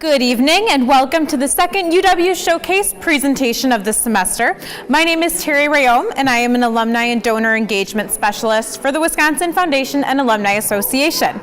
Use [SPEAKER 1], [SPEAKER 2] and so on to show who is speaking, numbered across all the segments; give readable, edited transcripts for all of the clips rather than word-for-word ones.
[SPEAKER 1] Good evening and welcome to the second UW Showcase presentation of the semester. My name is Terry Rayom and I am an Alumni and Donor Engagement Specialist for the Wisconsin Foundation and Alumni Association.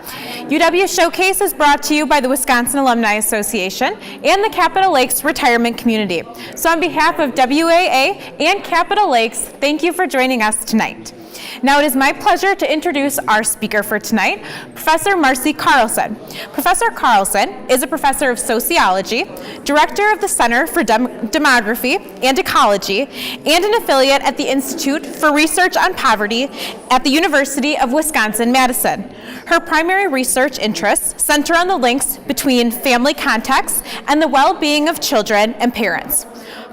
[SPEAKER 1] UW Showcase is brought to you by the Wisconsin Alumni Association and the Capitol Lakes Retirement Community. So on behalf of WAA and Capitol Lakes, thank you for joining us tonight. Now it is my pleasure to introduce our speaker for tonight, Professor Marcy Carlson. Professor Carlson is a professor of sociology, director of the Center for Demography and Ecology, and an affiliate at the Institute for Research on Poverty at the University of Wisconsin-Madison. Her primary research interests center on the links between family contexts and the well-being of children and parents.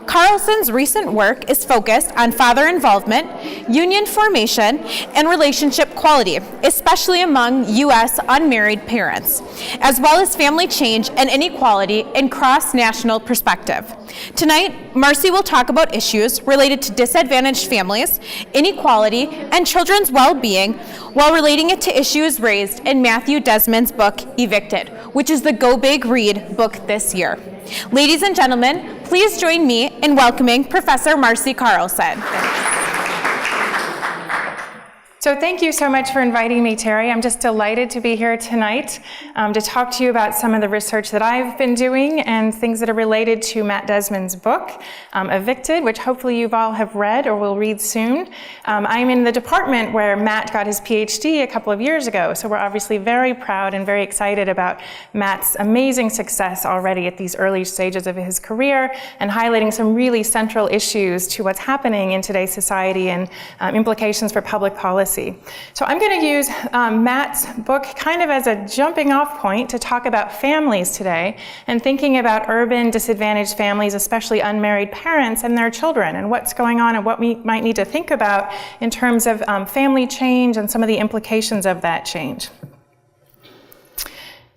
[SPEAKER 1] Carlson's recent work is focused on father involvement, union formation, and relationship quality, especially among U.S. unmarried parents, as well as family change and inequality in cross-national perspective. Tonight, Marcy will talk about issues related to disadvantaged families, inequality, and children's well-being while relating it to issues raised in Matthew Desmond's book, Evicted, which is the Go Big Read book this year. Ladies and gentlemen, please join me in welcoming Professor Marcy Carlson.
[SPEAKER 2] So thank you so much for inviting me, Terry. I'm just delighted to be here tonight to talk to you about some of the research that I've been doing and things that are related to Matt Desmond's book, Evicted, which hopefully you all have read or will read soon. I'm in the department where Matt got his PhD a couple of years ago, so we're obviously very proud and very excited about Matt's amazing success already at these early stages of his career and highlighting some really central issues to what's happening in today's society and implications for public policy. So I'm going to use Matt's book kind of as a jumping off point to talk about families today and thinking about urban disadvantaged families, especially unmarried parents and their children, and what's going on and what we might need to think about in terms of family change and some of the implications of that change.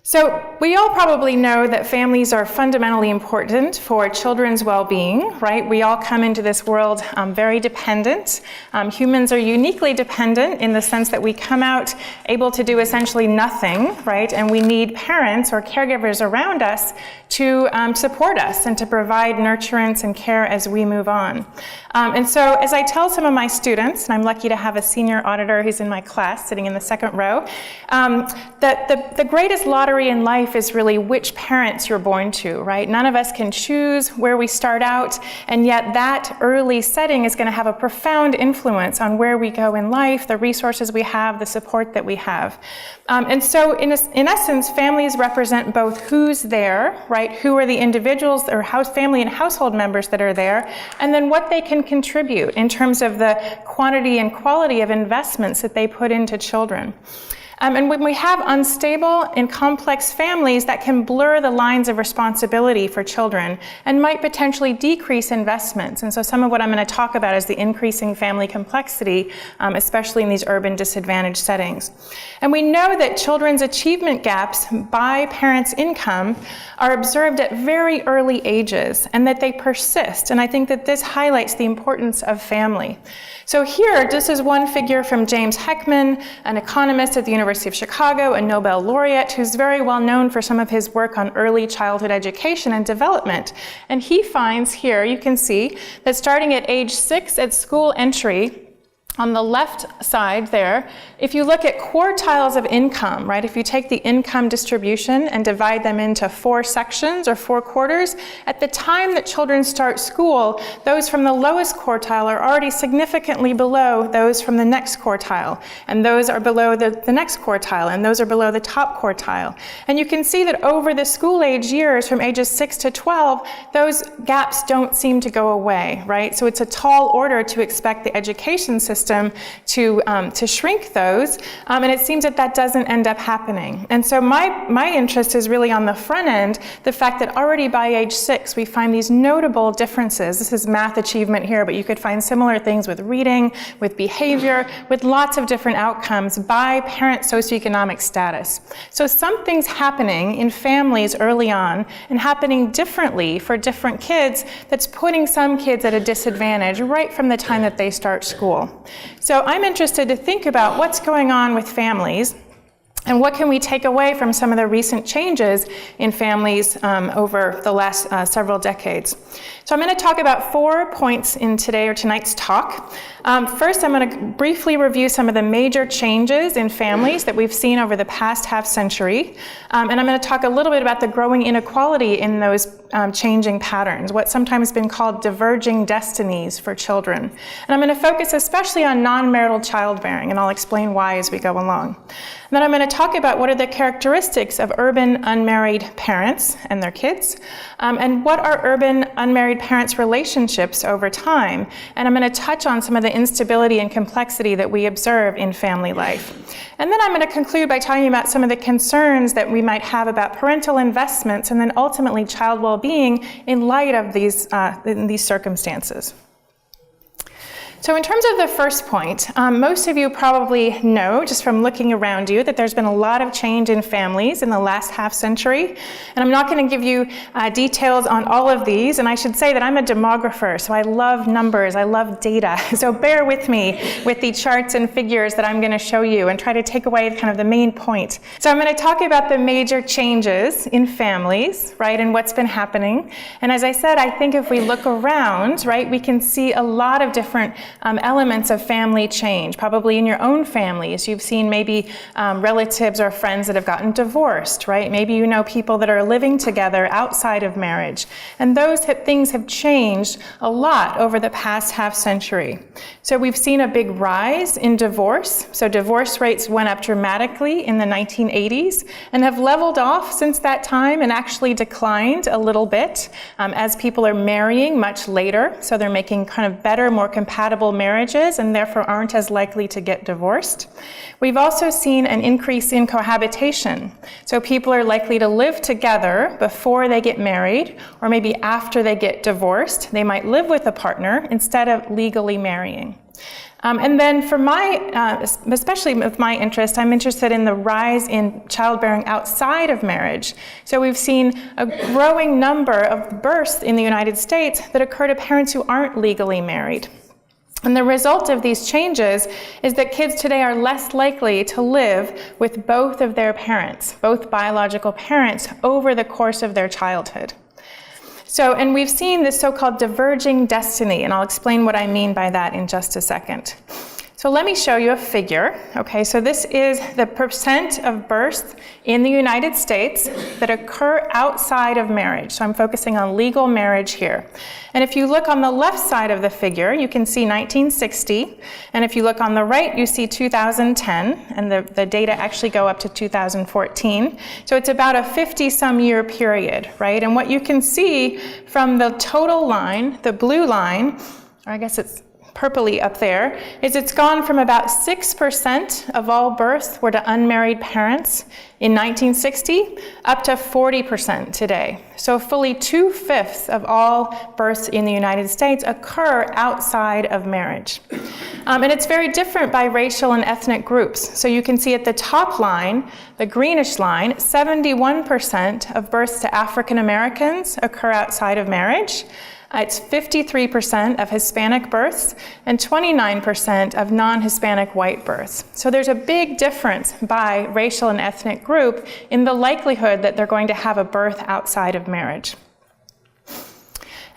[SPEAKER 2] So we all probably know that families are fundamentally important for children's well-being, right? We all come into this world very dependent. Humans are uniquely dependent in the sense that we come out able to do essentially nothing, right? And we need parents or caregivers around us to support us and to provide nurturance and care as we move on. And so as I tell some of my students, and I'm lucky to have a senior auditor who's in my class sitting in the second row, that the greatest lottery in life is really which parents you're born to, right? None of us can choose where we start out, and yet that early setting is going to have a profound influence on where we go in life, the resources we have, the support that we have. And so in essence, families represent both who's there, right? Who are the individuals or family and household members that are there, and then what they can contribute in terms of the quantity and quality of investments that they put into children. And when we have unstable and complex families, that can blur the lines of responsibility for children and might potentially decrease investments. And so some of what I'm going to talk about is the increasing family complexity, especially in these urban disadvantaged settings. And we know that children's achievement gaps by parents' income are observed at very early ages and that they persist. And I think that this highlights the importance of family. So here, this is one figure from James Heckman, an economist at the University of Chicago, a Nobel laureate who's very well known for some of his work on early childhood education and development. And he finds here, you can see, that starting at age 6 at school entry, on the left side there, if you look at quartiles of income, right, if you take the income distribution and divide them into 4 sections or 4 quarters, at the time that children start school, those from the lowest quartile are already significantly below those from the next quartile, and those are below the next quartile, and those are below the top quartile. And you can see that over the school age years, from ages 6 to 12, those gaps don't seem to go away, right? So it's a tall order to expect the education system to shrink those, and it seems that that doesn't end up happening. And so my interest is really on the front end, the fact that already by age 6 we find these notable differences. This is math achievement here, but you could find similar things with reading, with behavior, with lots of different outcomes by parent socioeconomic status. So something's happening in families early on and happening differently for different kids that's putting some kids at a disadvantage right from the time that they start school. So I'm interested to think about what's going on with families And what can we take away from some of the recent changes in families over the last several decades? So I'm going to talk about 4 points in tonight's talk. First, I'm going to briefly review some of the major changes in families that we've seen over the past half century. And I'm going to talk a little bit about the growing inequality in those changing patterns, what's sometimes been called diverging destinies for children. And I'm going to focus especially on non-marital childbearing, and I'll explain why as we go along. And then I'm going to talk about what are the characteristics of urban unmarried parents and their kids, and what are urban unmarried parents' relationships over time. And I'm going to touch on some of the instability and complexity that we observe in family life. And then I'm going to conclude by talking about some of the concerns that we might have about parental investments and then ultimately child well-being in light of these circumstances. So in terms of the first point, most of you probably know, just from looking around you, that there's been a lot of change in families in the last half century. And I'm not going to give you details on all of these. And I should say that I'm a demographer, so I love numbers, I love data. So bear with me with the charts and figures that I'm going to show you and try to take away kind of the main point. So I'm going to talk about the major changes in families, right, and what's been happening. And as I said, I think if we look around, right, we can see a lot of different elements of family change. Probably in your own families, you've seen maybe relatives or friends that have gotten divorced, right? Maybe you know people that are living together outside of marriage. And those things have changed a lot over the past half century. So we've seen a big rise in divorce. So divorce rates went up dramatically in the 1980s and have leveled off since that time and actually declined a little bit as people are marrying much later. So they're making kind of better, more compatible marriages and therefore aren't as likely to get divorced. We've also seen an increase in cohabitation. So people are likely to live together before they get married, or maybe after they get divorced. They might live with a partner instead of legally marrying. And then for especially with my interest, I'm interested in the rise in childbearing outside of marriage. So we've seen a growing number of births in the United States that occur to parents who aren't legally married. And the result of these changes is that kids today are less likely to live with both of their parents, both biological parents, over the course of their childhood. So, and we've seen this so-called diverging destiny, and I'll explain what I mean by that in just a second. So let me show you a figure. Okay, so this is the percent of births in the United States that occur outside of marriage. So I'm focusing on legal marriage here. And if you look on the left side of the figure, you can see 1960. And if you look on the right, you see 2010. And the data actually go up to 2014. So it's about a 50-some year period, right? And what you can see from the total line, the blue line, or I guess it's purpley up there, is it's gone from about 6% of all births were to unmarried parents in 1960 up to 40% today. So fully 2/5 of all births in the United States occur outside of marriage. And it's very different by racial and ethnic groups. So you can see at the top line, the greenish line, 71% of births to African Americans occur outside of marriage. It's 53% of Hispanic births and 29% of non-Hispanic white births. So there's a big difference by racial and ethnic group in the likelihood that they're going to have a birth outside of marriage.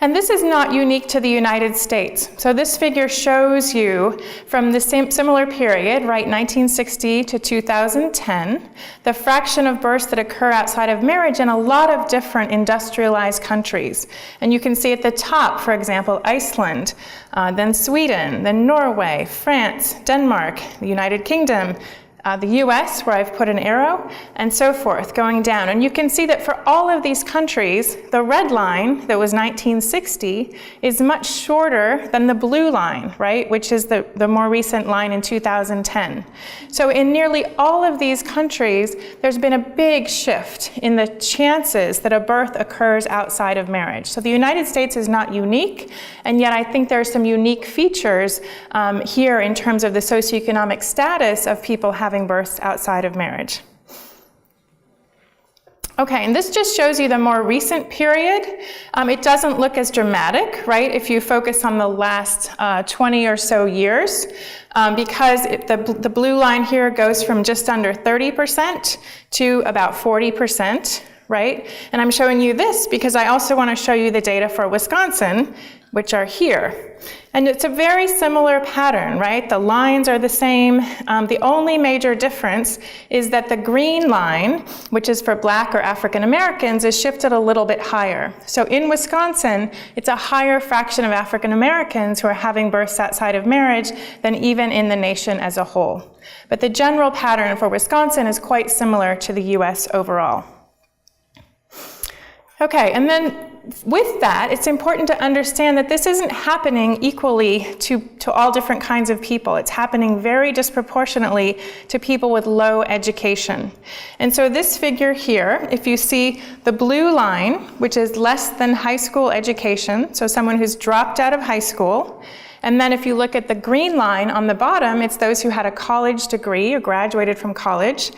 [SPEAKER 2] And this is not unique to the United States. So this figure shows you from the similar period, right, 1960 to 2010, the fraction of births that occur outside of marriage in a lot of different industrialized countries. And you can see at the top, for example, Iceland, then Sweden, then Norway, France, Denmark, the United Kingdom, the US, where I've put an arrow, and so forth, going down. And you can see that for all of these countries, the red line that was 1960 is much shorter than the blue line, right, which is the more recent line in 2010. So in nearly all of these countries, there's been a big shift in the chances that a birth occurs outside of marriage. So the United States is not unique, and yet I think there are some unique features here in terms of the socioeconomic status of people having births outside of marriage. Okay, and this just shows you the more recent period. It doesn't look as dramatic, right, if you focus on the last 20 or so years, because the blue line here goes from just under 30% to about 40%, right? And I'm showing you this because I also want to show you the data for Wisconsin, which are here. And it's a very similar pattern, right? The lines are the same. The only major difference is that the green line, which is for Black or African Americans, is shifted a little bit higher. So in Wisconsin, it's a higher fraction of African Americans who are having births outside of marriage than even in the nation as a whole. But the general pattern for Wisconsin is quite similar to the US overall. Okay, and then with that, it's important to understand that this isn't happening equally to all different kinds of people. It's happening very disproportionately to people with low education. And so this figure here, if you see the blue line, which is less than high school education, so someone who's dropped out of high school, and then if you look at the green line on the bottom, it's those who had a college degree or graduated from college.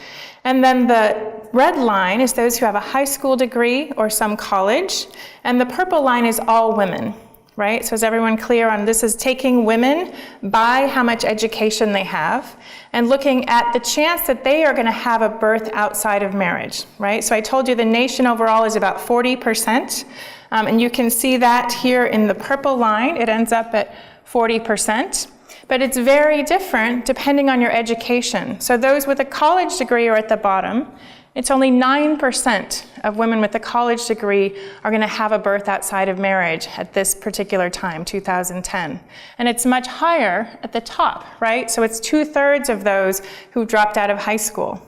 [SPEAKER 2] And then the red line is those who have a high school degree or some college. And the purple line is all women, right? So is everyone clear on this? Is taking women by how much education they have and looking at the chance that they are going to have a birth outside of marriage, right? So I told you the nation overall is about 40%. And you can see that here in the purple line. It ends up at 40%. But it's very different depending on your education. So those with a college degree are at the bottom. It's only 9% of women with a college degree are going to have a birth outside of marriage at this particular time, 2010. And it's much higher at the top, right? So it's 2/3 of those who dropped out of high school.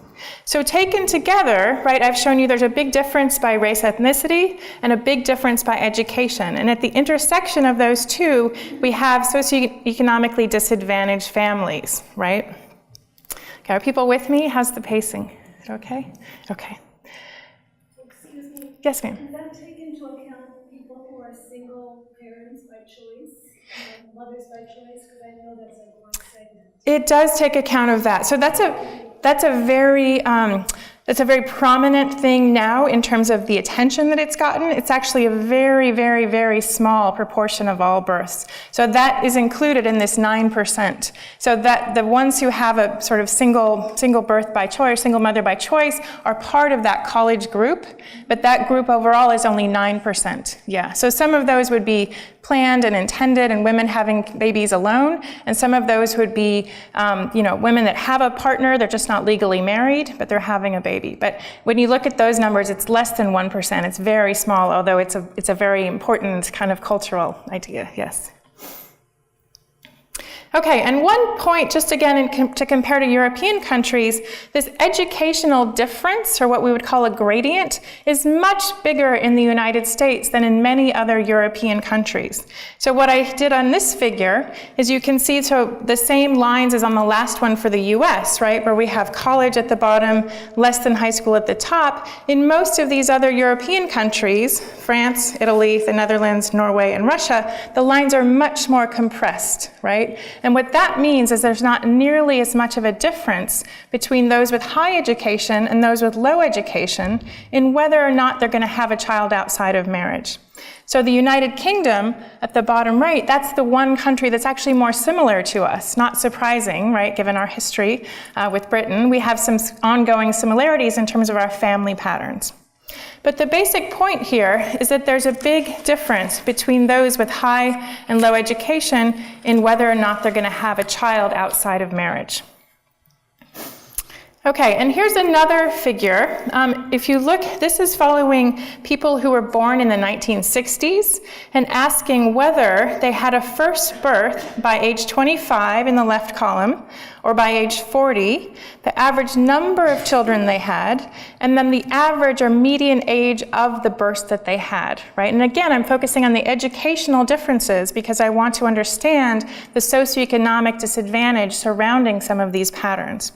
[SPEAKER 2] So taken together, right, I've shown you there's a big difference by race, ethnicity, and a big difference by education. And at the intersection of those two, we have socioeconomically disadvantaged families, right? Okay, are people with me? How's the pacing? Is it okay? Okay.
[SPEAKER 3] Excuse me.
[SPEAKER 2] Yes, ma'am.
[SPEAKER 3] Does that take into account people who are single parents by choice, mothers by choice? Because I know that's like one segment.
[SPEAKER 2] It does take account of that. So that's a very prominent thing now in terms of the attention that it's gotten. It's actually a very, very, very small proportion of all births. So that is included in this 9%. So that the ones who have a sort of single birth by choice, single mother by choice, are part of that college group, but that group overall is only 9%. Yeah. So some of those would be planned and intended and women having babies alone, and some of those would be women that have a partner, they're just not legally married, but they're having a baby. But when you look at those numbers, it's less than 1%. It's very small, although it's a very important kind of cultural idea. Yes. Okay, and one point, just again to compare to European countries, this educational difference, or what we would call a gradient, is much bigger in the United States than in many other European countries. So what I did on this figure is you can see, so the same lines as on the last one for the US, right, where we have college at the bottom, less than high school at the top. In most of these other European countries, France, Italy, the Netherlands, Norway, and Russia, the lines are much more compressed, right? And what that means is there's not nearly as much of a difference between those with high education and those with low education in whether or not they're going to have a child outside of marriage. So the United Kingdom, at the bottom right, that's the one country that's actually more similar to us. Not surprising, right, given our history with Britain. We have some ongoing similarities in terms of our family patterns. But the basic point here is that there's a big difference between those with high and low education in whether or not they're going to have a child outside of marriage. Okay, and here's another figure. If you look, this is following people who were born in the 1960s and asking whether they had a first birth by age 25 in the left column or by age 40, the average number of children they had, and then the average or median age of the births that they had, right? And again, I'm focusing on the educational differences because I want to understand the socioeconomic disadvantage surrounding some of these patterns.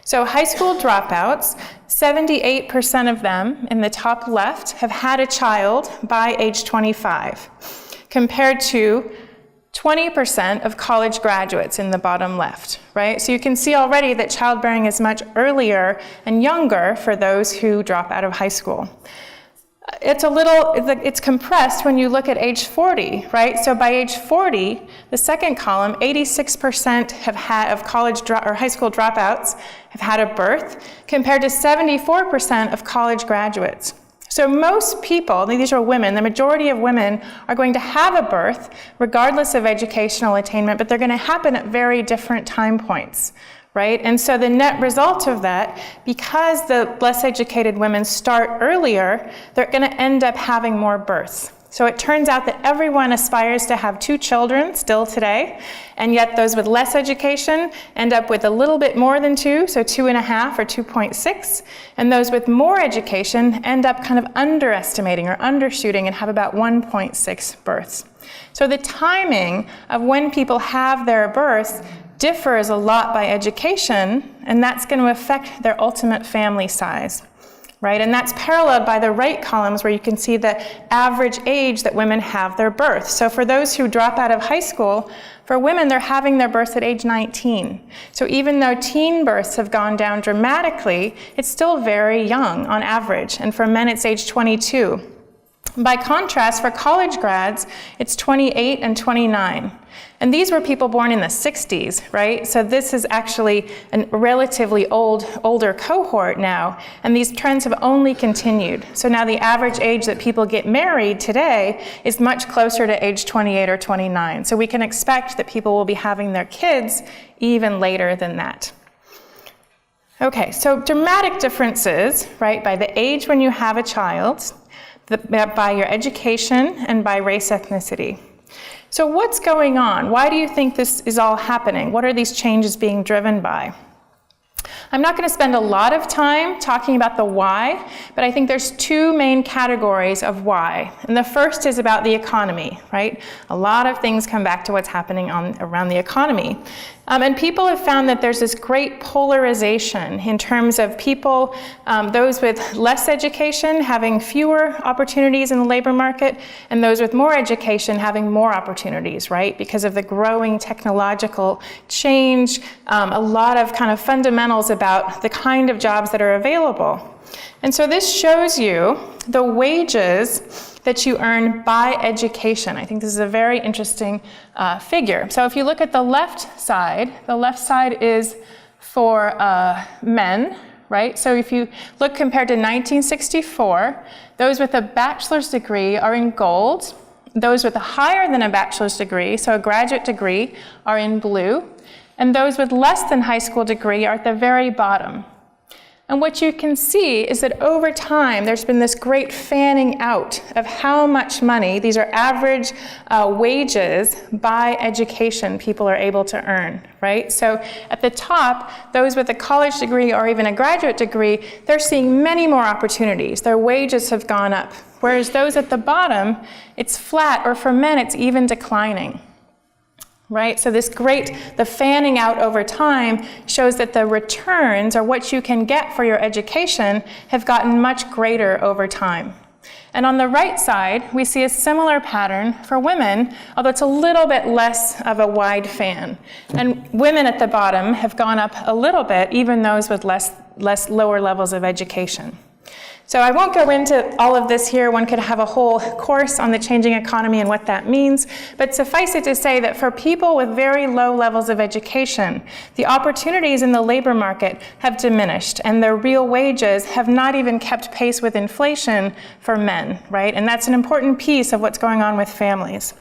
[SPEAKER 2] So high school dropouts, 78% of them in the top left have had a child by age 25, compared to 20% of college graduates in the bottom left, right? So you can see already that childbearing is much earlier and younger for those who drop out of high school. It's compressed when you look at age 40, right? So by age 40, the second column, 86% of college or high school dropouts have had a birth, compared to 74% of college graduates. So most people, these are women, the majority of women are going to have a birth regardless of educational attainment, but they're going to happen at very different time points, right? And so the net result of that, because the less educated women start earlier, they're going to end up having more births. So it turns out that everyone aspires to have 2 children still today, and yet those with less education end up with a little bit more than 2, so 2.5 or 2.6, and those with more education end up kind of underestimating or undershooting and have about 1.6 births. So the timing of when people have their births differs a lot by education, and that's going to affect their ultimate family size. Right? And that's paralleled by the right columns where you can see the average age that women have their birth. So for those who drop out of high school, for women, they're having their births at age 19. So even though teen births have gone down dramatically, it's still very young on average. And for men, it's age 22. By contrast, for college grads, it's 28 and 29. And these were people born in the 60s, right? So this is actually a relatively older cohort now, and these trends have only continued. So now the average age that people get married today is much closer to age 28 or 29. So we can expect that people will be having their kids even later than that. Okay, so dramatic differences, right, by the age when you have a child, by your education, and by race ethnicity. So what's going on? Why do you think this is all happening? What are these changes being driven by? I'm not going to spend a lot of time talking about the why, but I think there's 2 main categories of why. And the first is about the economy, right? A lot of things come back to what's happening around the economy. And people have found that there's this great polarization in terms of people, those with less education having fewer opportunities in the labor market, and those with more education having more opportunities, right? Because of the growing technological change, a lot of kind of fundamentals about the kind of jobs that are available. And so this shows you the wages that you earn by education. I think this is a very interesting figure. So if you look at the left side is for men, right? So if you look compared to 1964, those with a bachelor's degree are in gold. Those with a higher than a bachelor's degree, so a graduate degree, are in blue. And those with less than high school degree are at the very bottom. And what you can see is that over time, there's been this great fanning out of how much money, these are average wages by education people are able to earn, right? So at the top, those with a college degree or even a graduate degree, they're seeing many more opportunities. Their wages have gone up. Whereas those at the bottom, it's flat, or for men, it's even declining. Right? So the fanning out over time shows that the returns, or what you can get for your education, have gotten much greater over time. And on the right side, we see a similar pattern for women, although it's a little bit less of a wide fan. And women at the bottom have gone up a little bit, even those with lower levels of education. So I won't go into all of this here. One could have a whole course on the changing economy and what that means. But suffice it to say that for people with very low levels of education, the opportunities in the labor market have diminished, and their real wages have not even kept pace with inflation for men, right? And that's an important piece of what's going on with families.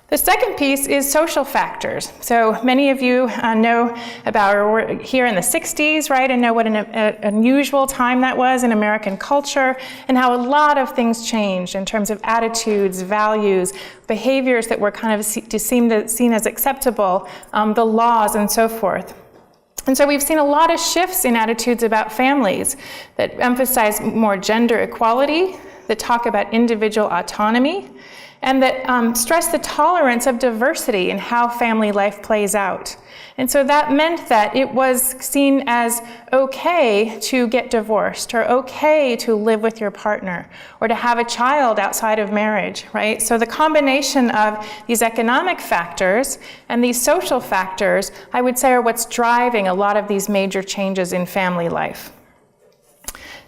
[SPEAKER 2] The second piece is social factors. So many of you know about, or were here in the 60s, right, and know what an unusual time that was in American culture, and how a lot of things changed in terms of attitudes, values, behaviors that were kind of seen as acceptable, the laws, and so forth. And so we've seen a lot of shifts in attitudes about families that emphasize more gender equality, that talk about individual autonomy, and that stress the tolerance of diversity in how family life plays out. And so that meant that it was seen as okay to get divorced, or okay to live with your partner, or to have a child outside of marriage, right? So the combination of these economic factors and these social factors, I would say, are what's driving a lot of these major changes in family life.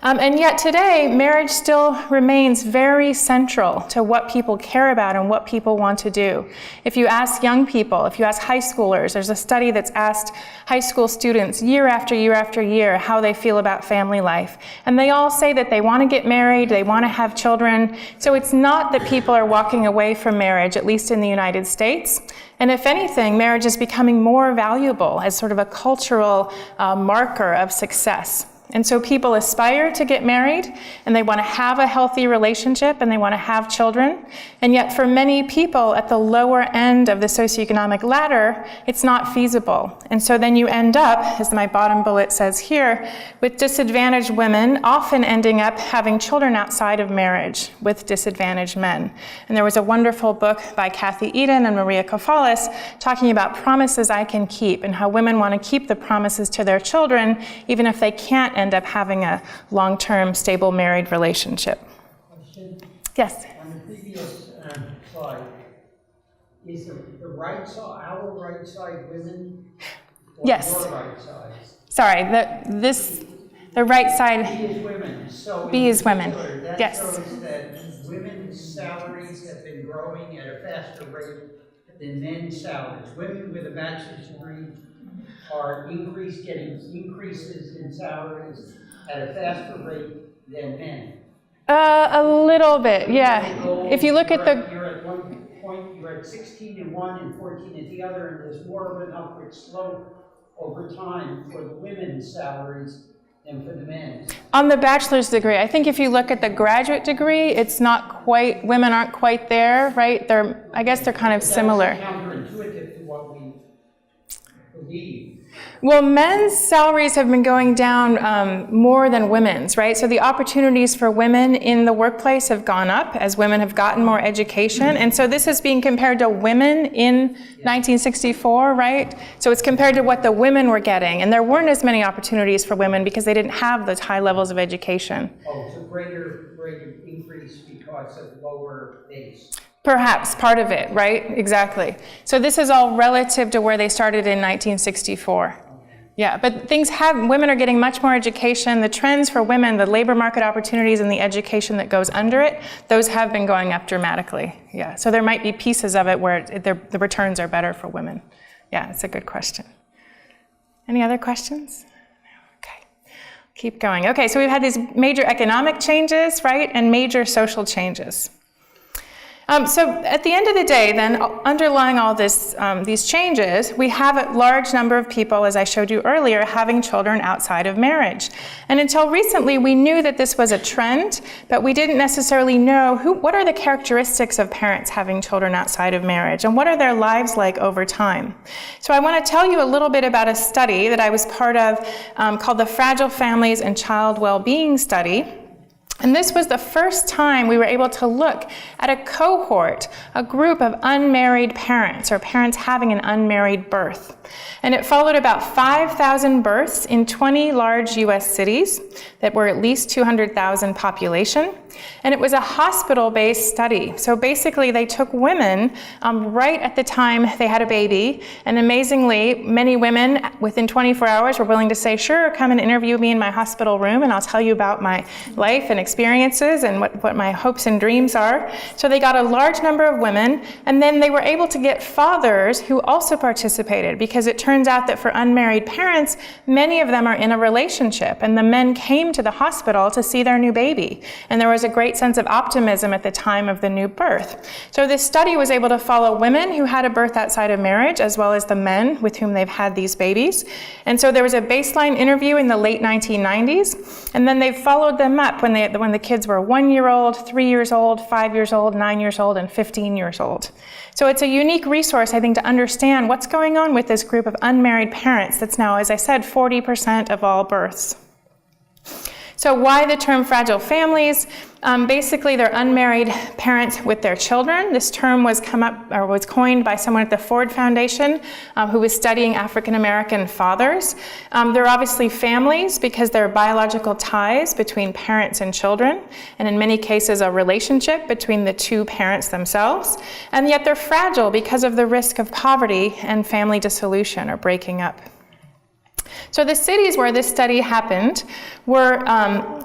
[SPEAKER 2] And yet today, marriage still remains very central to what people care about and what people want to do. If you ask young people, if you ask high schoolers, there's a study that's asked high school students year after year after year how they feel about family life. And they all say that they want to get married, they want to have children. So it's not that people are walking away from marriage, at least in the United States. And if anything, marriage is becoming more valuable as sort of a cultural marker of success. And so people aspire to get married, and they want to have a healthy relationship, and they want to have children. And yet for many people at the lower end of the socioeconomic ladder, it's not feasible. And so then you end up, as my bottom bullet says here, with disadvantaged women often ending up having children outside of marriage with disadvantaged men. And there was a wonderful book by Kathy Eden and Maria Kofalis talking about promises I can keep, and how women want to keep the promises to their children, even if they can't end up having a long-term, stable married relationship.
[SPEAKER 4] Question?
[SPEAKER 2] Yes?
[SPEAKER 4] On the previous slide, is the right side, our right side women? Or
[SPEAKER 2] Yes.
[SPEAKER 4] your right side?
[SPEAKER 2] Sorry, the right side,
[SPEAKER 4] B is women. So
[SPEAKER 2] B is women.
[SPEAKER 4] That
[SPEAKER 2] Yes.
[SPEAKER 4] shows that women's salaries have been growing at a faster rate than men's salaries. Women with a bachelor's degree are getting increases in salaries at a faster rate than men.
[SPEAKER 2] A little bit, yeah. If you look at
[SPEAKER 4] You're at one point, you're at 16 in one and 14 at the other, and there's more of an upward slope over time for the women's salaries than for the men's.
[SPEAKER 2] On the bachelor's degree, I think if you look at the graduate degree, it's not quite, women aren't quite there, right? I guess they're kind of similar.
[SPEAKER 4] That's counterintuitive to what we believe.
[SPEAKER 2] Well, men's salaries have been going down more than women's, right? So the opportunities for women in the workplace have gone up as women have gotten more education. And so this is being compared to women in 1964, right? So it's compared to what the women were getting. And there weren't as many opportunities for women because they didn't have those high levels of education.
[SPEAKER 4] Oh, it's a greater increase because of lower base.
[SPEAKER 2] Perhaps part of it, right? Exactly. So this is all relative to where they started in 1964. Yeah, but women are getting much more education. The trends for women, the labor market opportunities and the education that goes under it, those have been going up dramatically. Yeah, so there might be pieces of it where the returns are better for women. Yeah, it's a good question. Any other questions? Okay, keep going. Okay, so we've had these major economic changes, right, and major social changes. So at the end of the day, then, underlying all these changes, we have a large number of people, as I showed you earlier, having children outside of marriage. And until recently, we knew that this was a trend, but we didn't necessarily know what are the characteristics of parents having children outside of marriage, and what are their lives like over time. So I want to tell you a little bit about a study that I was part of called the Fragile Families and Child Well-Being Study. And this was the first time we were able to look at a cohort, a group of unmarried parents, or parents having an unmarried birth. And it followed about 5,000 births in 20 large U.S. cities that were at least 200,000 population. And it was a hospital-based study. So basically, they took women right at the time they had a baby. And amazingly, many women within 24 hours were willing to say, sure, come and interview me in my hospital room, and I'll tell you about my life and experiences and what my hopes and dreams are. So they got a large number of women, and then they were able to get fathers who also participated, because it turns out that for unmarried parents, many of them are in a relationship, and the men came to the hospital to see their new baby. And there was a great sense of optimism at the time of the new birth. So this study was able to follow women who had a birth outside of marriage, as well as the men with whom they've had these babies. And so there was a baseline interview in the late 1990s, and then they followed them up when the kids were 1 year old, 3 years old, 5 years old, 9 years old, and 15 years old. So it's a unique resource, I think, to understand what's going on with this group of unmarried parents that's now, as I said, 40% of all births. So why the term fragile families? Basically, they're unmarried parents with their children. This term was coined by someone at the Ford Foundation who was studying African American fathers. They're obviously families because there are biological ties between parents and children, and in many cases a relationship between the two parents themselves. And yet they're fragile because of the risk of poverty and family dissolution or breaking up. So the cities where this study happened were,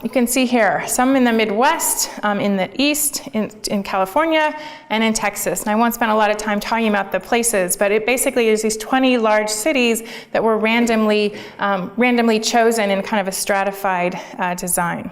[SPEAKER 2] you can see here, some in the Midwest, in the East, in California, and in Texas. And I won't spend a lot of time talking about the places, but it basically is these 20 large cities that were randomly chosen in kind of a stratified design.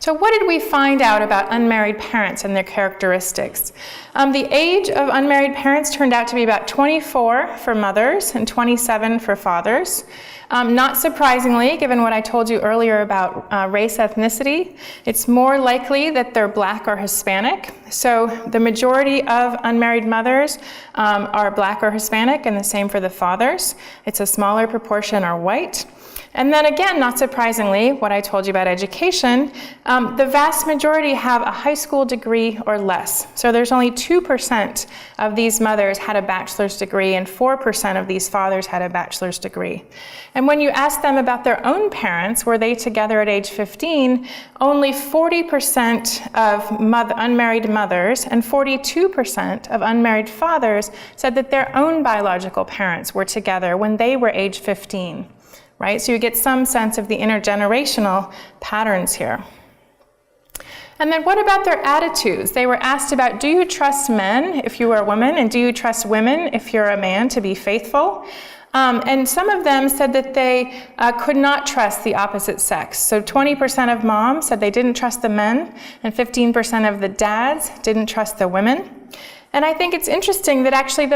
[SPEAKER 2] So what did we find out about unmarried parents and their characteristics? The age of unmarried parents turned out to be about 24 for mothers and 27 for fathers. Not surprisingly, given what I told you earlier about race ethnicity, it's more likely that they're Black or Hispanic. So the majority of unmarried mothers are Black or Hispanic, and the same for the fathers. It's a smaller proportion are white. And then again, not surprisingly, what I told you about education, the vast majority have a high school degree or less. So there's only 2% of these mothers had a bachelor's degree, and 4% of these fathers had a bachelor's degree. And when you ask them about their own parents, were they together at age 15, only 40% of unmarried mothers and 42% of unmarried fathers said that their own biological parents were together when they were age 15. Right? So you get some sense of the intergenerational patterns here. And then what about their attitudes? They were asked about, do you trust men if you are a woman, and do you trust women if you're a man to be faithful? And some of them said that they could not trust the opposite sex. So 20% of moms said they didn't trust the men, and 15% of the dads didn't trust the women. And I think it's interesting that actually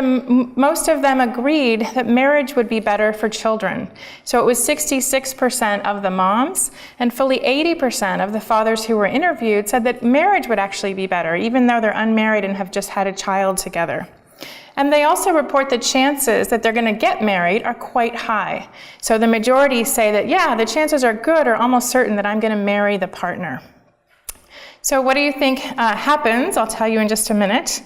[SPEAKER 2] most of them agreed that marriage would be better for children. So it was 66% of the moms, and fully 80% of the fathers who were interviewed said that marriage would actually be better, even though they're unmarried and have just had a child together. And they also report the chances that they're going to get married are quite high. So the majority say that, yeah, the chances are good or almost certain that I'm going to marry the partner. So what do you think happens? I'll tell you in just a minute.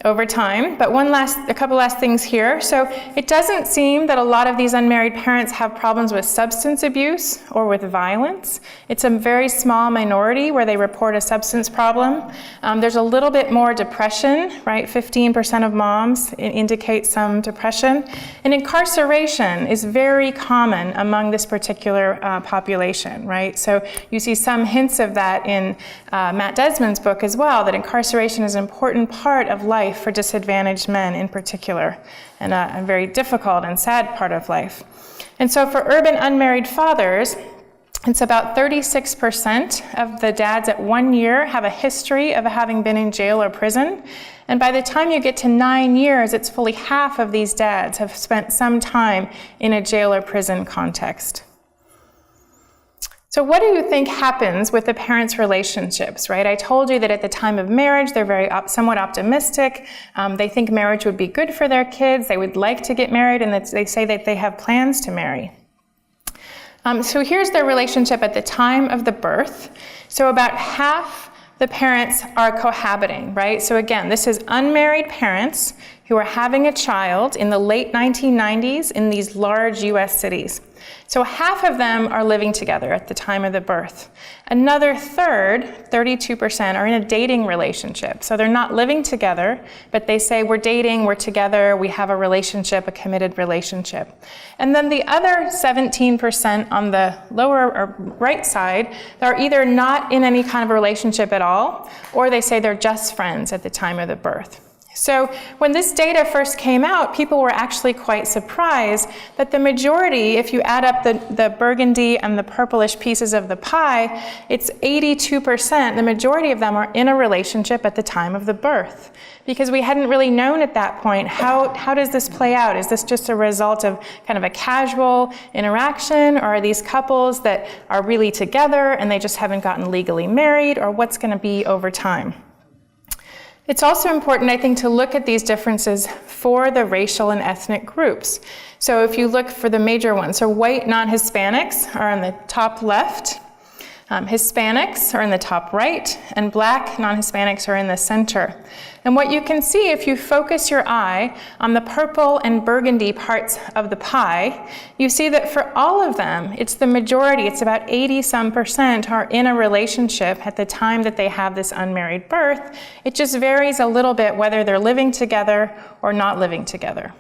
[SPEAKER 2] Over time, but a couple last things here. So it doesn't seem that a lot of these unmarried parents have problems with substance abuse or with violence. It's a very small minority where they report a substance problem. There's a little bit more depression, right? 15% of moms indicate some depression. And incarceration is very common among this particular population, right? So you see some hints of that in Matt Desmond's book as well, that incarceration is an important part of life for disadvantaged men in particular, and a very difficult and sad part of life. And so for urban unmarried fathers, it's about 36% of the dads at 1 year have a history of having been in jail or prison. And by the time you get to 9 years, it's fully half of these dads have spent some time in a jail or prison context. So what do you think happens with the parents' relationships, right? I told you that at the time of marriage, they're somewhat optimistic. They think marriage would be good for their kids. They would like to get married, and they say that they have plans to marry. So here's their relationship at the time of the birth. So about half the parents are cohabiting, right? So again, this is unmarried parents who are having a child in the late 1990s in these large US cities. So half of them are living together at the time of the birth. Another third, 32%, are in a dating relationship. So they're not living together, but they say we're dating, we're together, we have a relationship, a committed relationship. And then the other 17% on the lower or right side are either not in any kind of a relationship at all, or they say they're just friends at the time of the birth. So when this data first came out, people were actually quite surprised that the majority, if you add up the burgundy and the purplish pieces of the pie, it's 82%. The majority of them are in a relationship at the time of the birth. Because we hadn't really known at that point, how does this play out? Is this just a result of kind of a casual interaction, or are these couples that are really together and they just haven't gotten legally married, or what's going to be over time? It's also important, I think, to look at these differences for the racial and ethnic groups. So if you look for the major ones, so white non-Hispanics are on the top left, Hispanics are in the top right, and Black non-Hispanics are in the center. And what you can see if you focus your eye on the purple and burgundy parts of the pie, you see that for all of them, it's the majority, it's about 80-some% are in a relationship at the time that they have this unmarried birth. It just varies a little bit whether they're living together or not living together.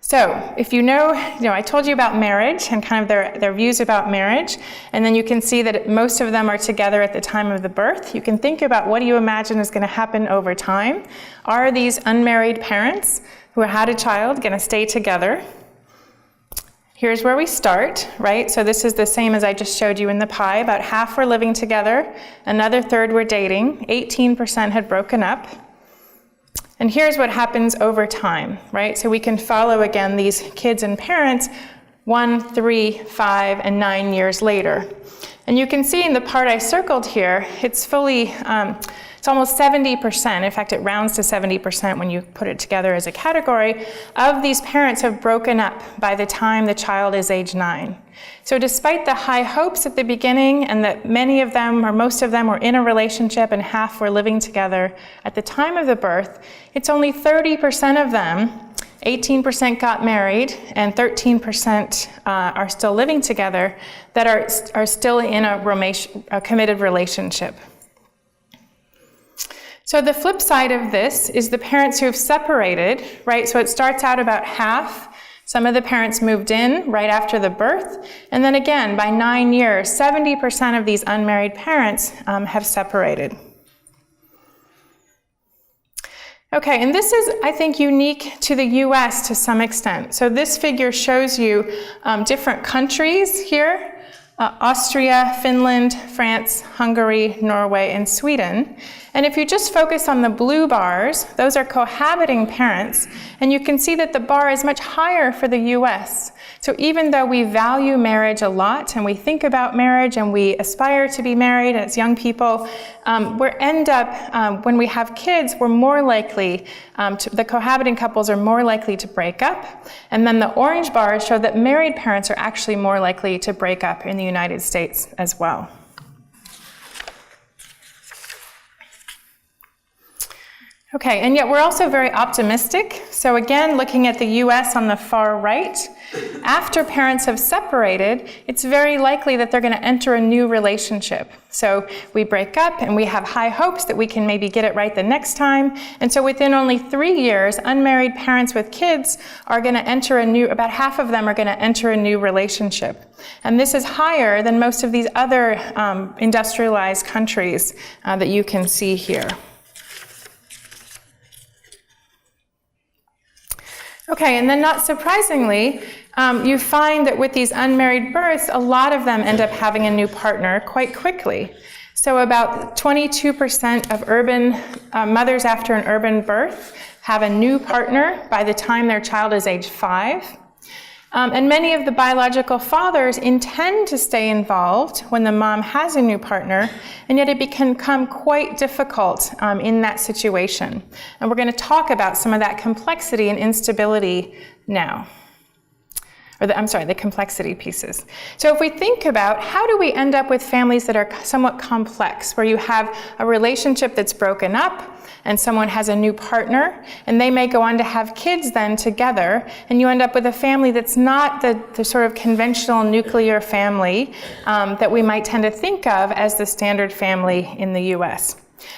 [SPEAKER 2] So if you know, I told you about marriage and kind of their views about marriage, and then you can see that most of them are together at the time of the birth. You can think about what do you imagine is going to happen over time. Are these unmarried parents who had a child going to stay together? Here's where we start, right? So this is the same as I just showed you in the pie. About half were living together, another third were dating, 18% had broken up. And here's what happens over time, right? So we can follow again these kids and parents 1, 3, 5, and 9 years later. And you can see in the part I circled here, it's fully, it's almost 70%. In fact, it rounds to 70% when you put it together as a category of these parents have broken up by the time the child is age 9. So despite the high hopes at the beginning and that many of them or most of them were in a relationship and half were living together at the time of the birth, it's only 30% of them, 18% got married and 13% are still living together, that are still in a committed relationship. So the flip side of this is the parents who have separated, right? So it starts out about half. Some of the parents moved in right after the birth, and then again, by 9 years, 70% of these unmarried parents have separated. Okay, and this is, I think, unique to the US to some extent. So this figure shows you different countries here. Austria, Finland, France, Hungary, Norway, and Sweden. And if you just focus on the blue bars, those are cohabiting parents, and you can see that the bar is much higher for the US. So even though we value marriage a lot, and we think about marriage, and we aspire to be married as young people, when we have kids, we're more likely, the cohabiting couples are more likely to break up. And then the orange bars show that married parents are actually more likely to break up in the United States as well. Okay, and yet we're also very optimistic. So again, looking at the US on the far right, after parents have separated, it's very likely that they're going to enter a new relationship. So we break up and we have high hopes that we can maybe get it right the next time. And so within only 3 years, unmarried parents with kids are going to enter about half of them are going to enter a new relationship. And this is higher than most of these other industrialized countries that you can see here. Okay, and then not surprisingly, you find that with these unmarried births, a lot of them end up having a new partner quite quickly. So about 22% of urban mothers after an urban birth have a new partner by the time their child is age 5. And many of the biological fathers intend to stay involved when the mom has a new partner, and yet it can become quite difficult in that situation. And we're going to talk about some of that complexity and instability now. The complexity pieces. So if we think about how do we end up with families that are somewhat complex, where you have a relationship that's broken up and someone has a new partner and they may go on to have kids then together, and you end up with a family that's not the sort of conventional nuclear family that we might tend to think of as the standard family in the US.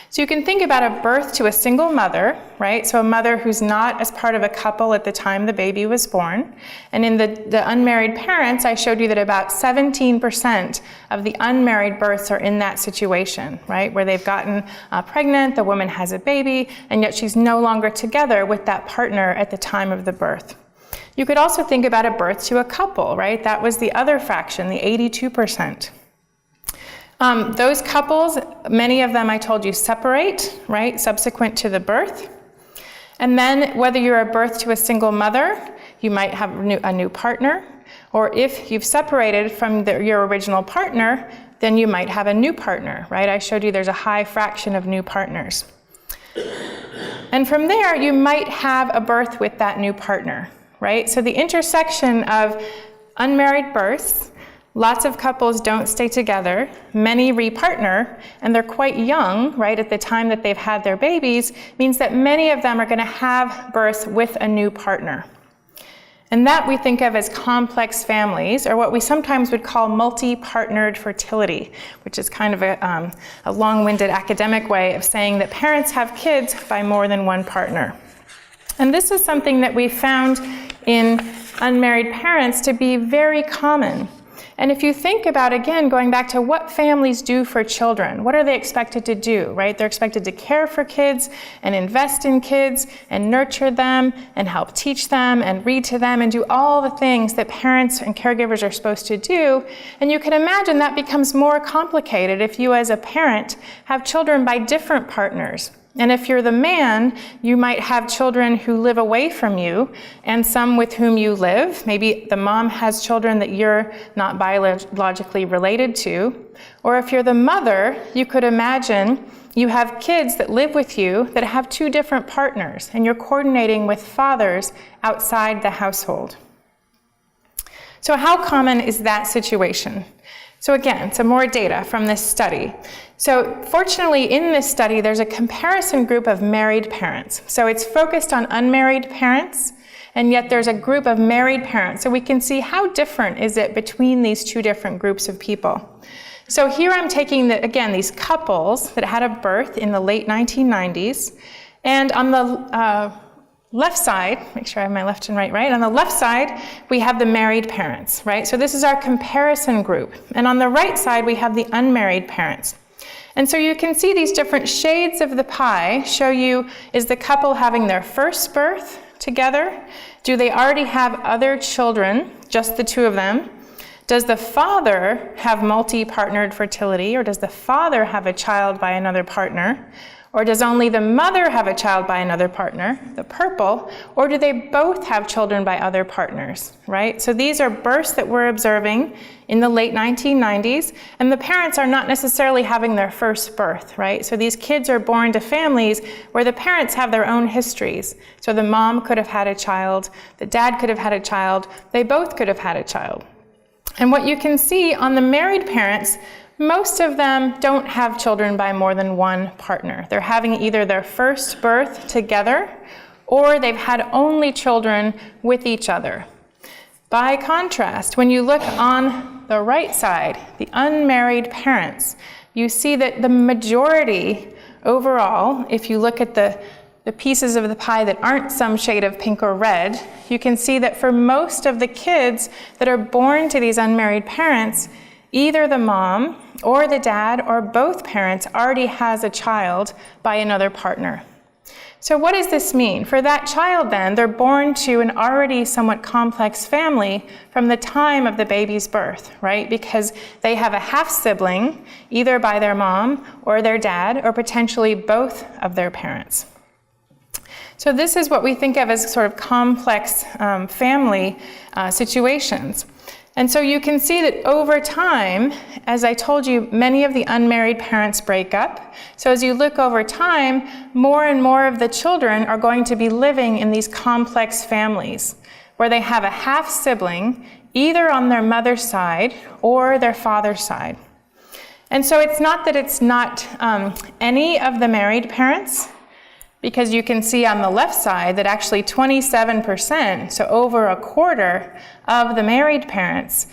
[SPEAKER 2] So you can think about a birth to a single mother, right? So a mother who's not as part of a couple at the time the baby was born. And in the unmarried parents, I showed you that about 17% of the unmarried births are in that situation, right? Where they've gotten pregnant, the woman has a baby, and yet she's no longer together with that partner at the time of the birth. You could also think about a birth to a couple, right? That was the other fraction, the 82%. Those couples, many of them I told you separate, right, subsequent to the birth. And then whether you're a birth to a single mother, you might have a new partner, or if you've separated from your original partner, then you might have a new partner, right? I showed you there's a high fraction of new partners. And from there, you might have a birth with that new partner, right? So the intersection of unmarried births, Lots of couples don't stay together, many repartner, and they're quite young, right, at the time that they've had their babies, means that many of them are going to have birth with a new partner. And that we think of as complex families, or what we sometimes would call multi-partnered fertility, which is kind of a long-winded academic way of saying that parents have kids by more than one partner. And this is something that we found in unmarried parents to be very common. And if you think about, again, going back to what families do for children, what are they expected to do, right? They're expected to care for kids and invest in kids and nurture them and help teach them and read to them and do all the things that parents and caregivers are supposed to do. And you can imagine that becomes more complicated if you as a parent have children by different partners. And if you're the man, you might have children who live away from you and some with whom you live. Maybe the mom has children that you're not biologically related to. Or if you're the mother, you could imagine you have kids that live with you that have two different partners, and you're coordinating with fathers outside the household. So how common is that situation? So again, some more data from this study. So fortunately, in this study, there's a comparison group of married parents. So it's focused on unmarried parents, and yet there's a group of married parents. So we can see how different is it between these two different groups of people. So here I'm taking, again, these couples that had a birth in the late 1990s, and on the left side, make sure I have my left and right. On the left side, we have the married parents, right? So this is our comparison group. And on the right side, we have the unmarried parents. And so you can see these different shades of the pie show you, is the couple having their first birth together? Do they already have other children, just the two of them? Does the father have multi-partnered fertility, or does the father have a child by another partner? Or does only the mother have a child by another partner, the purple, or do they both have children by other partners, right? So these are births that we're observing in the late 1990s, and the parents are not necessarily having their first birth, right? So these kids are born to families where the parents have their own histories. So the mom could have had a child, the dad could have had a child, they both could have had a child. And what you can see on the married parents, most of them don't have children by more than one partner. They're having either their first birth together, or they've had only children with each other. By contrast, when you look on the right side, the unmarried parents, you see that the majority overall, if you look at the pieces of the pie that aren't some shade of pink or red, you can see that for most of the kids that are born to these unmarried parents, either the mom or the dad or both parents already has a child by another partner. So what does this mean? For that child then, they're born to an already somewhat complex family from the time of the baby's birth, right? Because they have a half-sibling, either by their mom or their dad, or potentially both of their parents. So this is what we think of as sort of complex family situations. And so you can see that over time, as I told you, many of the unmarried parents break up. So as you look over time, more and more of the children are going to be living in these complex families where they have a half-sibling, either on their mother's side or their father's side. And so it's not that it's not any of the married parents, because you can see on the left side that actually 27%, so over a quarter of the married parents,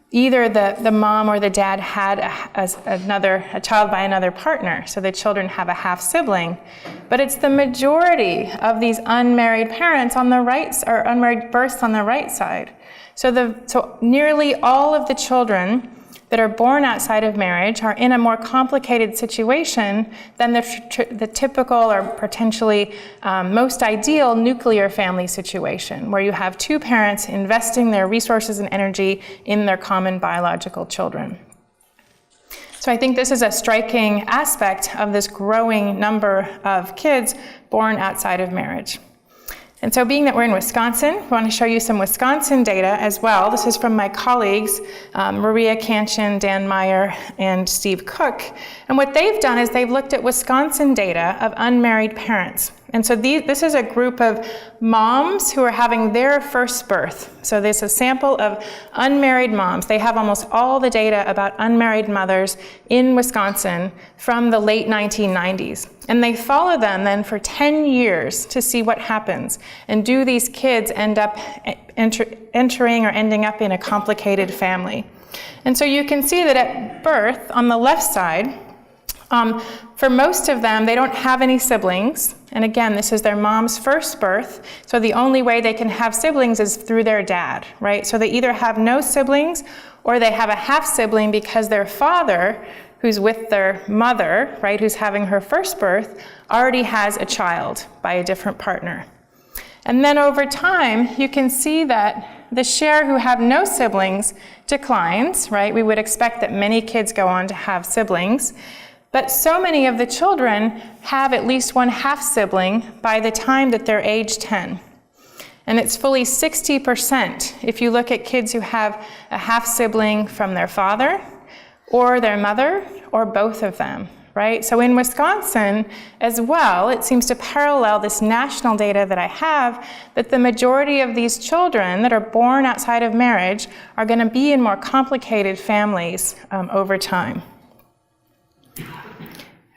[SPEAKER 2] either the mom or the dad had a child by another partner, so the children have a half-sibling. But it's the majority of these unmarried parents on the right, or unmarried births on the right side. So nearly all of the children that are born outside of marriage are in a more complicated situation than the typical or potentially most ideal nuclear family situation, where you have two parents investing their resources and energy in their common biological children. So I think this is a striking aspect of this growing number of kids born outside of marriage. And so being that we're in Wisconsin, I want to show you some Wisconsin data as well. This is from my colleagues, Maria Kanchin, Dan Meyer, and Steve Cook. And what they've done is they've looked at Wisconsin data of unmarried parents. And so this is a group of moms who are having their first birth. So there's a sample of unmarried moms. They have almost all the data about unmarried mothers in Wisconsin from the late 1990s. And they follow them then for 10 years to see what happens. And do these kids end up entering or ending up in a complicated family? And so you can see that at birth, on the left side, for most of them, they don't have any siblings. And again, this is their mom's first birth. So the only way they can have siblings is through their dad, right? So they either have no siblings or they have a half sibling because their father, who's with their mother, right, who's having her first birth, already has a child by a different partner. And then over time, you can see that the share who have no siblings declines, right? We would expect that many kids go on to have siblings. But so many of the children have at least one half sibling by the time that they're age 10. And it's fully 60% if you look at kids who have a half sibling from their father or their mother or both of them, right? So in Wisconsin as well, it seems to parallel this national data that I have, that the majority of these children that are born outside of marriage are going to be in more complicated families over time.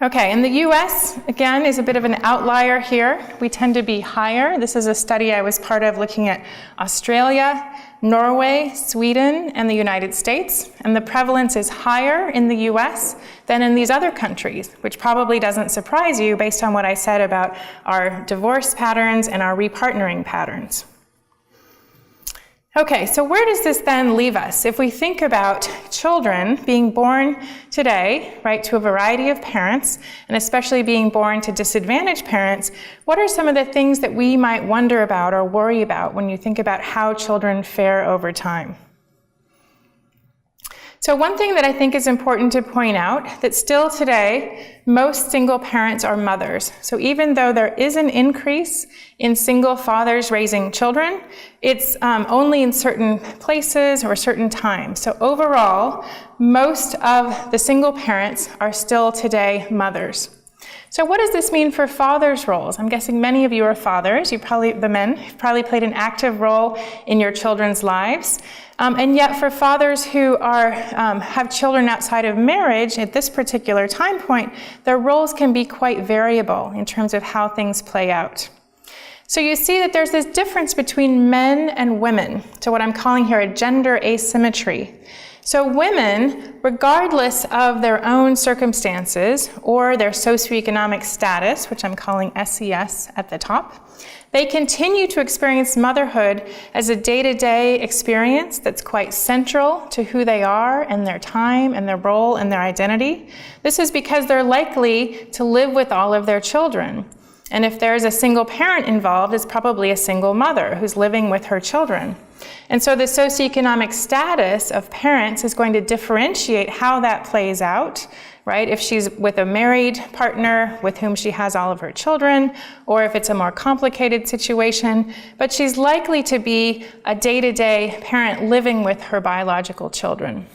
[SPEAKER 2] Okay, and the US, again, is a bit of an outlier here. We tend to be higher. This is a study I was part of looking at Australia, Norway, Sweden, and the United States. And the prevalence is higher in the US than in these other countries, which probably doesn't surprise you based on what I said about our divorce patterns and our repartnering patterns. Okay, so where does this then leave us? If we think about children being born today, right, to a variety of parents, and especially being born to disadvantaged parents, what are some of the things that we might wonder about or worry about when you think about how children fare over time? So one thing that I think is important to point out, that still today, most single parents are mothers. So even though there is an increase in single fathers raising children, it's only in certain places or certain times. So overall, most of the single parents are still today mothers. So what does this mean for fathers' roles? I'm guessing many of you are fathers. The men have probably played an active role in your children's lives. And yet for fathers who have children outside of marriage at this particular time point, their roles can be quite variable in terms of how things play out. So you see that there's this difference between men and women. So what I'm calling here a gender asymmetry. So women, regardless of their own circumstances or their socioeconomic status, which I'm calling SES at the top, they continue to experience motherhood as a day-to-day experience that's quite central to who they are and their time and their role and their identity. This is because they're likely to live with all of their children. And if there's a single parent involved, it's probably a single mother who's living with her children. And so the socioeconomic status of parents is going to differentiate how that plays out, right? If she's with a married partner with whom she has all of her children, or if it's a more complicated situation, but she's likely to be a day-to-day parent living with her biological children.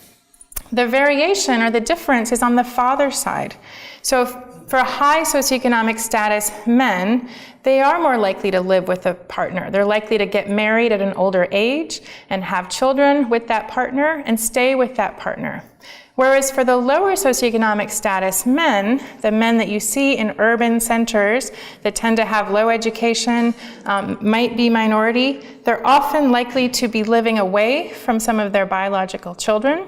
[SPEAKER 2] The variation or the difference is on the father's side. So for high socioeconomic status men, they are more likely to live with a partner. They're likely to get married at an older age and have children with that partner and stay with that partner. Whereas for the lower socioeconomic status men, the men that you see in urban centers that tend to have low education, might be minority, they're often likely to be living away from some of their biological children.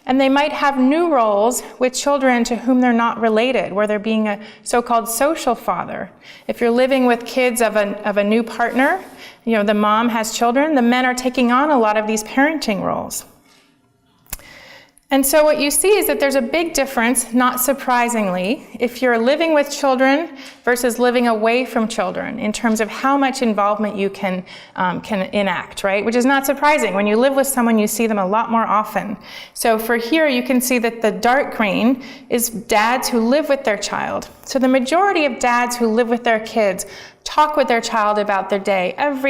[SPEAKER 2] And they might have new roles with children to whom they're not related, where they're being a so-called social father. If you're living with kids of a new partner, the mom has children, the men are taking on a lot of these parenting roles. And so what you see is that there's a big difference, not surprisingly, if you're living with children versus living away from children in terms of how much involvement you can enact, right? Which is not surprising. When you live with someone, you see them a lot more often. So for here, you can see that the dark green is dads who live with their child. So the majority of dads who live with their kids talk with their child about their day at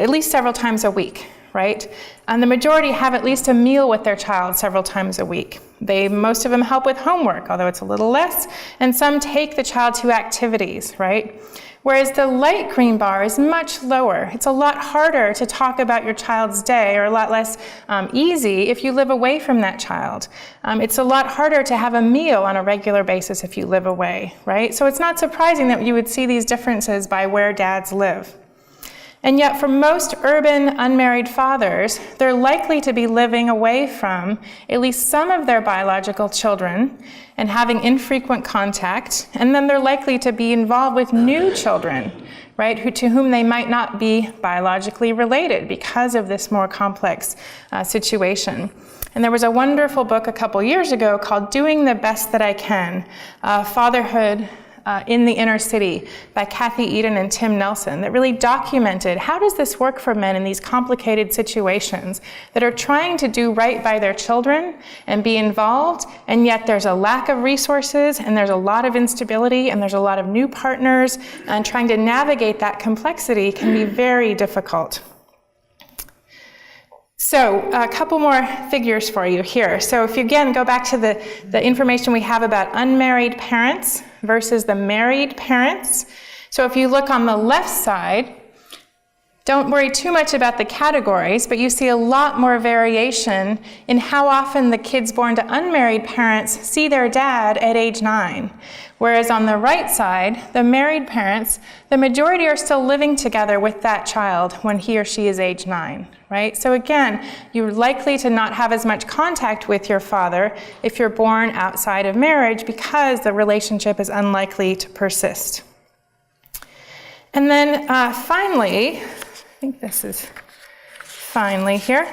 [SPEAKER 2] least several times a week. right? And the majority have at least a meal with their child several times a week. Most of them help with homework, although it's a little less, and some take the child to activities, right? Whereas the light green bar is much lower. It's a lot harder to talk about your child's day, or a lot less easy if you live away from that child. It's a lot harder to have a meal on a regular basis if you live away, right? So it's not surprising that you would see these differences by where dads live. And yet for most urban unmarried fathers, they're likely to be living away from at least some of their biological children and having infrequent contact, and then they're likely to be involved with new children, right, to whom they might not be biologically related because of this more complex situation. And there was a wonderful book a couple years ago called Doing the Best That I Can, Fatherhood in the Inner City by Kathy Eden and Tim Nelson, that really documented how does this work for men in these complicated situations that are trying to do right by their children and be involved, and yet there's a lack of resources and there's a lot of instability and there's a lot of new partners, and trying to navigate that complexity can be very difficult. So a couple more figures for you here. So if you again go back to the information we have about unmarried parents versus the married parents. So if you look on the left side, don't worry too much about the categories, but you see a lot more variation in how often the kids born to unmarried parents see their dad at age 9. Whereas on the right side, the married parents, the majority are still living together with that child when he or she is age 9, right? So again, you're likely to not have as much contact with your father if you're born outside of marriage because the relationship is unlikely to persist. And then finally, I think this is finally here,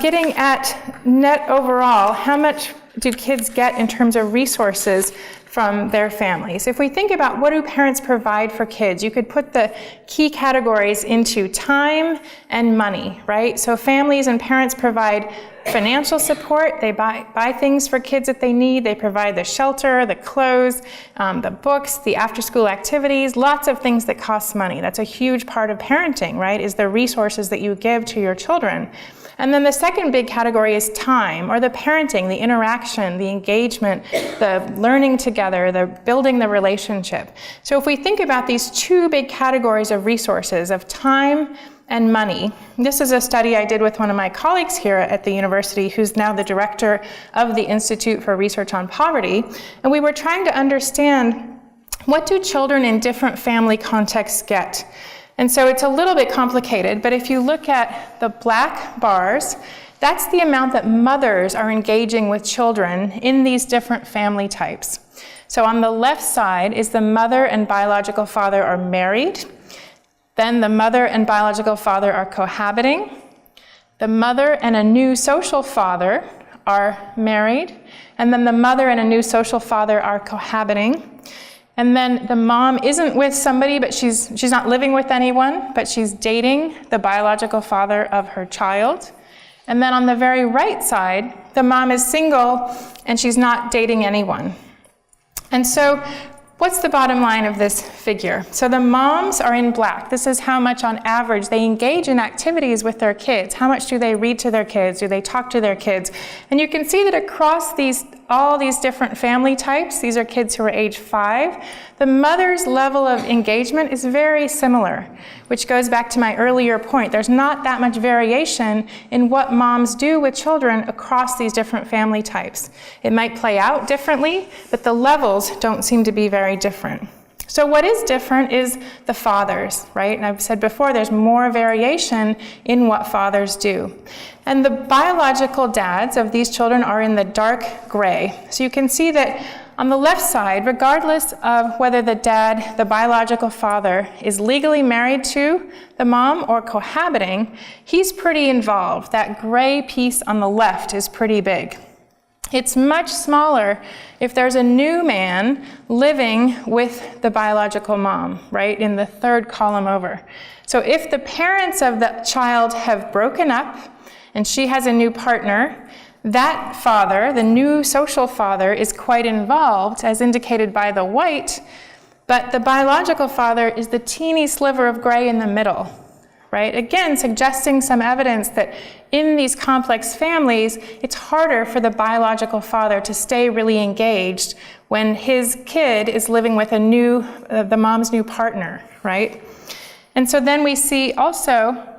[SPEAKER 2] getting at net overall, how much do kids get in terms of resources from their families? If we think about what do parents provide for kids, you could put the key categories into time and money, right? So families and parents provide financial support. They buy things for kids that they need. They provide the shelter, the clothes, the books, the after-school activities, lots of things that cost money. That's a huge part of parenting, right, is the resources that you give to your children. And then the second big category is time, or the parenting, the interaction, the engagement, the learning together, the building the relationship. So if we think about these two big categories of resources, of time and money, this is a study I did with one of my colleagues here at the university, who's now the director of the Institute for Research on Poverty, and we were trying to understand what do children in different family contexts get. And so it's a little bit complicated, but if you look at the black bars, that's the amount that mothers are engaging with children in these different family types. So on the left side is the mother and biological father are married. Then the mother and biological father are cohabiting. The mother and a new social father are married. And then the mother and a new social father are cohabiting. And then the mom isn't with somebody, but she's not living with anyone, but she's dating the biological father of her child. And then on the very right side, the mom is single and she's not dating anyone. And so what's the bottom line of this figure? So the moms are in black. This is how much on average they engage in activities with their kids. How much do they read to their kids? Do they talk to their kids? And you can see that across all these different family types, these are kids who are age 5, the mother's level of engagement is very similar, which goes back to my earlier point. There's not that much variation in what moms do with children across these different family types. It might play out differently, but the levels don't seem to be very different. So what is different is the fathers, right? And I've said before, there's more variation in what fathers do. And the biological dads of these children are in the dark gray. So you can see that on the left side, regardless of whether the biological father is legally married to the mom or cohabiting, he's pretty involved. That gray piece on the left is pretty big. It's much smaller if there's a new man living with the biological mom, right, in the third column over. So if the parents of the child have broken up and she has a new partner, that father, the new social father, is quite involved, as indicated by the white, but the biological father is the teeny sliver of gray in the middle, right? Again, suggesting some evidence that in these complex families, it's harder for the biological father to stay really engaged when his kid is living with the mom's new partner, right? And so then we see also,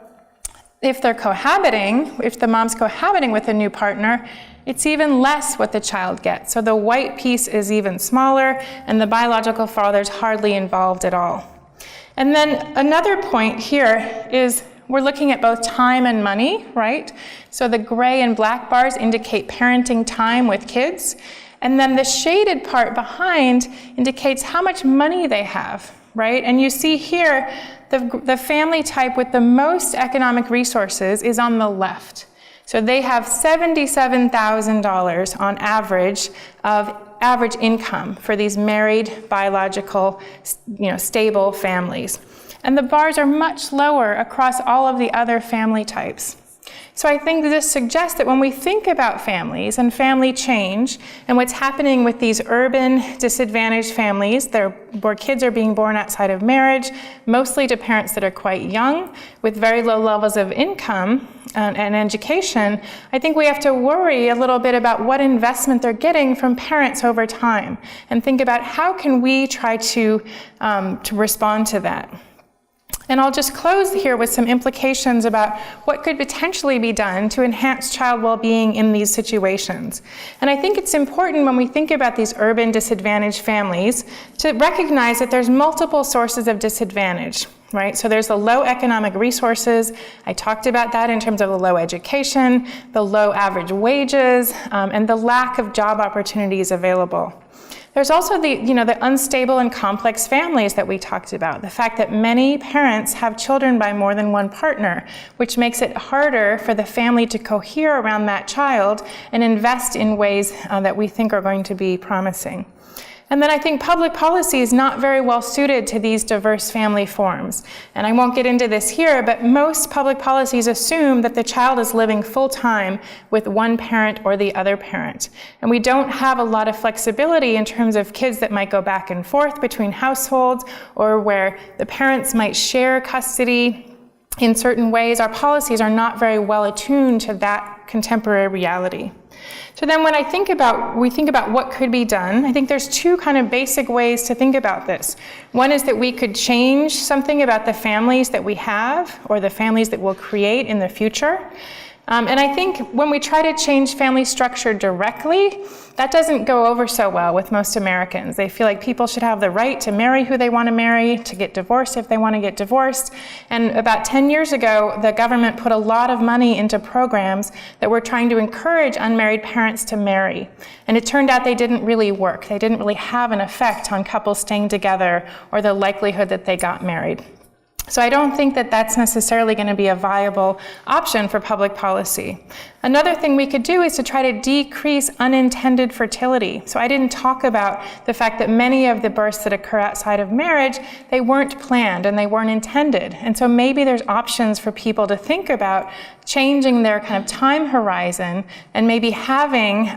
[SPEAKER 2] if they're cohabiting, if the mom's cohabiting with a new partner, it's even less what the child gets. So the white piece is even smaller, and the biological father's hardly involved at all. And then another point here is we're looking at both time and money, right? So the gray and black bars indicate parenting time with kids, and then the shaded part behind indicates how much money they have, right? And you see here, the family type with the most economic resources is on the left. So they have $77,000 on average of average income for these married, biological, stable families. And the bars are much lower across all of the other family types. So I think this suggests that when we think about families and family change and what's happening with these urban disadvantaged families where kids are being born outside of marriage, mostly to parents that are quite young with very low levels of income and education, I think we have to worry a little bit about what investment they're getting from parents over time and think about how can we try to respond to that. And I'll just close here with some implications about what could potentially be done to enhance child well-being in these situations. And I think it's important when we think about these urban disadvantaged families to recognize that there's multiple sources of disadvantage, right? So there's the low economic resources. I talked about that in terms of the low education, the low average wages, and the lack of job opportunities available. There's also the unstable and complex families that we talked about, the fact that many parents have children by more than one partner, which makes it harder for the family to cohere around that child and invest in ways that we think are going to be promising. And then I think public policy is not very well suited to these diverse family forms. And I won't get into this here, but most public policies assume that the child is living full-time with one parent or the other parent. And we don't have a lot of flexibility in terms of kids that might go back and forth between households or where the parents might share custody in certain ways. Our policies are not very well attuned to that contemporary reality. So then when we think about what could be done, I think there's two kind of basic ways to think about this. One is that we could change something about the families that we have or the families that we'll create in the future. And I think when we try to change family structure directly, that doesn't go over so well with most Americans. They feel like people should have the right to marry who they want to marry, to get divorced if they want to get divorced. And about 10 years ago, the government put a lot of money into programs that were trying to encourage unmarried parents to marry. And it turned out they didn't really work. They didn't really have an effect on couples staying together or the likelihood that they got married. So I don't think that that's necessarily going to be a viable option for public policy. Another thing we could do is to try to decrease unintended fertility. So I didn't talk about the fact that many of the births that occur outside of marriage, they weren't planned and they weren't intended. And so maybe there's options for people to think about changing their kind of time horizon and maybe having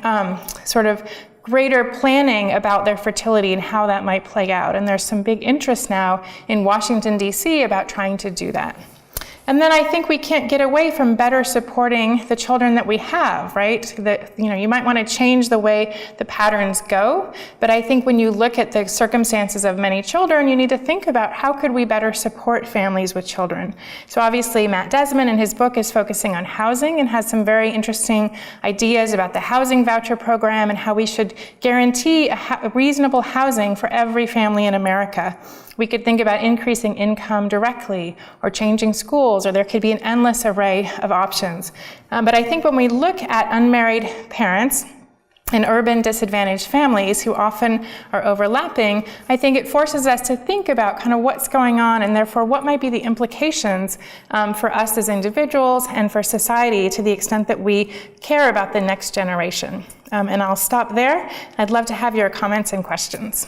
[SPEAKER 2] sort of greater planning about their fertility and how that might play out. And there's some big interest now in Washington, D.C. about trying to do that. And then I think we can't get away from better supporting the children that we have, right? That, you might want to change the way the patterns go, but I think when you look at the circumstances of many children, you need to think about how could we better support families with children. So obviously Matt Desmond in his book is focusing on housing and has some very interesting ideas about the housing voucher program and how we should guarantee a reasonable housing for every family in America. We could think about increasing income directly or changing schools, or there could be an endless array of options. But I think when we look at unmarried parents in urban disadvantaged families who often are overlapping, I think it forces us to think about kind of what's going on and therefore what might be the implications for us as individuals and for society to the extent that we care about the next generation. And I'll stop there. I'd love to have your comments and questions.